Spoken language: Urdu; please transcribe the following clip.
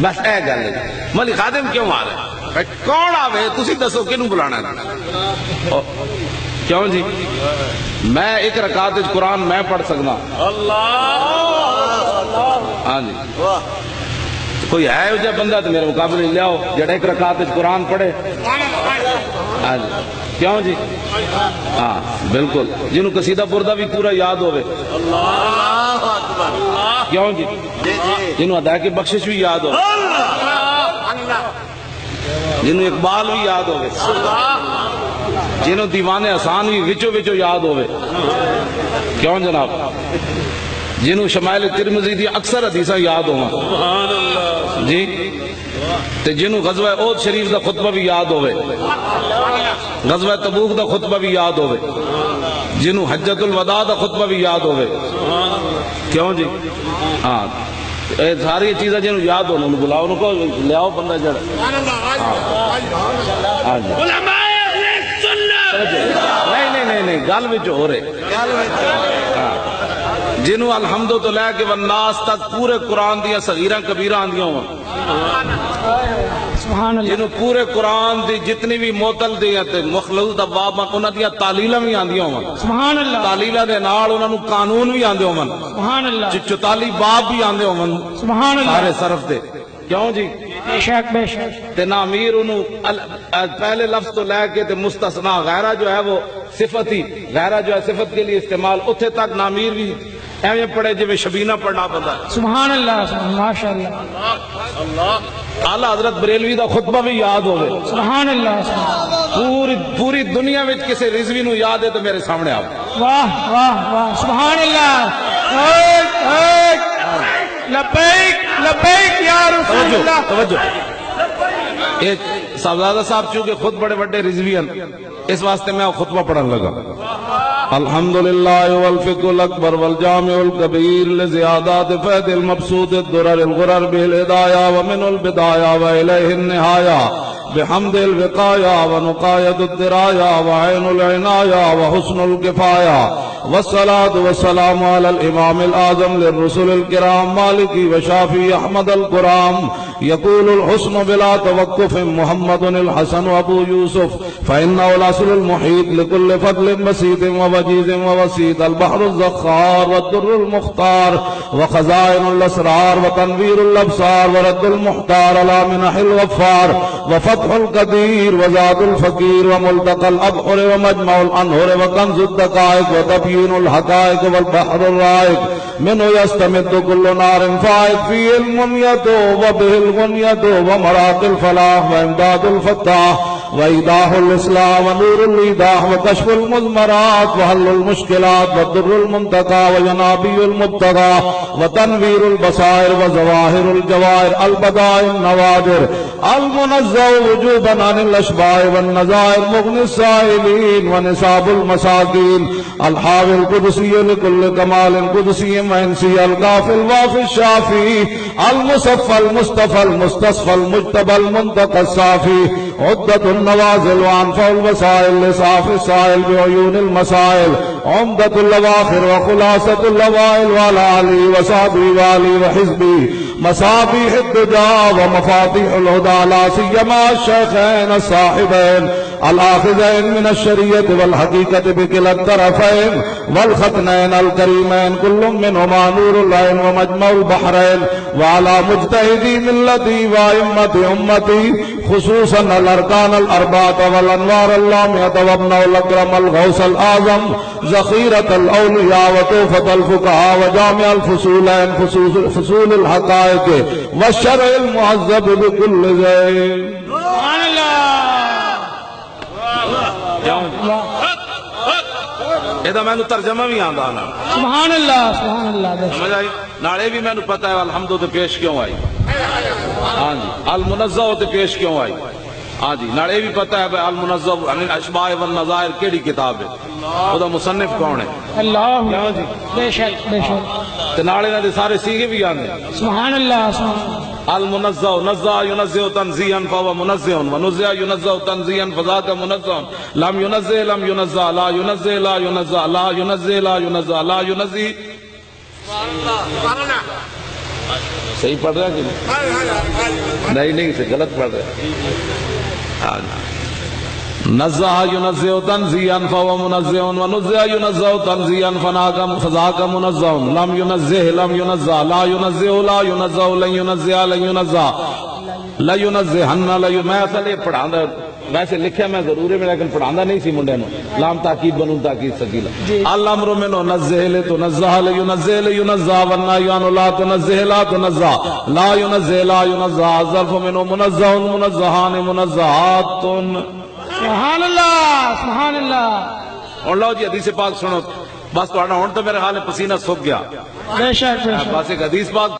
بس اے گل ہے مولی خادم کیوں آ رہے کون آوے تسی دسو کنوں بلانا ہے کیوں جی میں ایک رکعت قرآن میں پڑھ سکنا ہاں جی کوئی ہے جو بندہ تو میرے مقابلے لے آؤ جڑا ایک رکعت قرآن پڑھے ہاں جی کیوں جی ہاں بالکل جنہوں قصیدہ بردہ بھی پورا یاد ہوئے کیوں جی جنہوں ادائے کی بخشش بھی یاد ہوئے جنہوں اقبال بھی یاد ہوئے جنہوں دیوان احسان بھی وچو وچو یاد ہوئے کیوں جناب جنہوں شمائل ترمذی دی اکثر حدیثہ یاد ہوں جی تے جنہوں غزوہ احد شریف دا خطبہ بھی یاد ہوئے غزوہ تبوک دا خطبہ بھی یاد ہوئے جنہوں حجت الوداع دا خطبہ بھی یاد ہوئے کیوں جی ہاں ساری چیزیں جنہوں یاد ہونے انہوں بلاؤ انہوں کو لے آؤ بندہ جڑ نہیں گل وچ ہو رہے جنہوں الحمد تو لے کے والناس تک پورے قرآن دیا صغیرہ کبیرہ آندیاں ہوں جنہوں پورے قرآن دی جتنی بھی معطل دیا تے مخلوط ابواب انہاں دیا تعلیلہ بھی آندیاں ہوں تعلیلہ دے نال انہاں نوں قانون بھی آندے ہوں 44 باب بھی آندے ہوں سارے صرف دے کیوں جی بے شک تے نامیر انہوں پہلے لفظ تو لے کے تے مستثنا غیرہ جو ہے وہ صفت ہی غیرہ جو ہے صفت کے لیے استعمال اتھے تک نامیر بھی ایویں پڑھے جو شبینہ پڑھنا پڑتا ہے سبحان اللہ ماشاءاللہ اعلیٰ حضرت بریلوی دا خطبہ بھی یاد ہوئے سبحان اللہ پوری دنیا میں کسی رضوی نو یاد ہے تو میرے سامنے آؤ واہ واہ واہ سبحان اللہ لبیک یا رسول اللہ توجہ ایک صاحبزادہ صاحب چونکہ خود بڑے بڑے رضوی ہیں اس واسطے میں خطبہ پڑھن لگا الحمدللہ والفقہ الاکبر والجامع الکبیر لزیادات فید المبسوط الدرر الغرر بالہدایہ ومن البدایہ وإلیہ النہایہ بحمد الوقایہ ونقایت الدرایہ وعین العنایہ وحسن الکفایہ والصلاة والسلام على الامام الاعظم للرسل الكرام مالکی وشافی احمد القرام يقول الحسن بلا توقف محمد الحسن ابو يوسف فإنه الاصل المحيط لكل فضل بسيط ووجيز ووسيط البحر الزخار والدر المختار وخزائن الاسرار وتنوير الابصار ورد المحتار على منح الغفار وفتح القدير وزاد الفقير وملتقى الابحر ومجمع الانهر وكنز الدقائق وتبيين الحقائق والبحر الرائق منه يستمد كل نار فائق فيه المنية وبه الغنية ومراق الفلاح وامداد الفتاح وإيضاح الإسلام ونور الإيضاح وكشف المزمرات وحل المشكلات والضر المنتقى وينابي المبتغى وتنوير البصائر وظواهر الجواهر البدائع النوادر المنزه وجوبا عن الأشباع والنظائر مغني السائلين ونساب المساكين الحاوي القدسي لكل كمال قدسي وإنسي الغافي الوافي الشافي المصفى المصطفى المستصفى المجتبى المنتقى الصافي عدة النوازل وعنفع الوسائل لصاف السائل بعيون المسائل عمدة الأواخر وخلاصة الأوائل وعلى علي وصحبه وعلي وحزبه مصابيح الدجى ومفاتيح الهدى لا سيما الشيخين الصاحبين الآخذين من الشريعة والحقيقة بكلا الطرفين والختنين الكريمين كل منهما نور العين ومجمع البحرين وعلى مجتهدي ملتي وأئمة أمتي خصوصا الأركان الأربعة والأنوار اللامعة وابنه الأكرم الغوث الأعظم ذخيرة الأولياء وطوفة الفقهاء وجامع الفصولين فصول الحقائق والشرع المعذب بكل زين. سبحان الله. یہ میں ترجمہ بھی آندا نا سبحان اللہ سبحان اللہ سمجھ آئی نالے بھی میں پتا ہے الحمد تے پیش کیوں آئی ہاں جی المنزہ تے پیش کیوں آئی ہاں جی نالے بھی پتا ہے المنزہ عن الاشباع والنظائر کیڑی کتاب ہے او دا مصنف کون ہے اللہ بے شک بے شک تے نالے دے سارے سیغے بھی آندے سبحان اللہ سبحان المنزہ نزہ ینزہ تنزیحا فہو منزہ ونزہ ینزہ تنزیحا فذاک منزہ لم ینزہ لم ینزہ لا ینزہ لا ینزہ لا ینزہ لا ینزہ لا ینزہ صحیح پڑھ رہا کہ نہیں؟ نہیں سے غلط پڑھ رہا. نزہ ینزہ تنزیہا فہو منزہ ونزہ ینزہ تنزیہا فذاک منزہ لم ینزہ لم ینزہ لا ینزہ لا ینزہ لن ینزہ لن ینزہ لا ینزہن میں اصل یہ پڑھاندہ ویسے لکھیا میں ضرور ہے لیکن پڑھاندہ نہیں سی منڈے نو لام تاکید بنوں تاکید سکیلا الامر منو نزہ لے تو نزہ لے ینزہ لے ینزہ والنایان لا تنزہ لا تنزہ لا ینزہ لا ینزہ ظرف منو منزہ منزہان منزہات. سبحان اللہ سبحان اللہ. اور لو جی حدیث پاک سنو بس تو ہون تو میرے حال پسینہ سوکھ گیا. بے شک بے شک. بس ایک حدیث پاک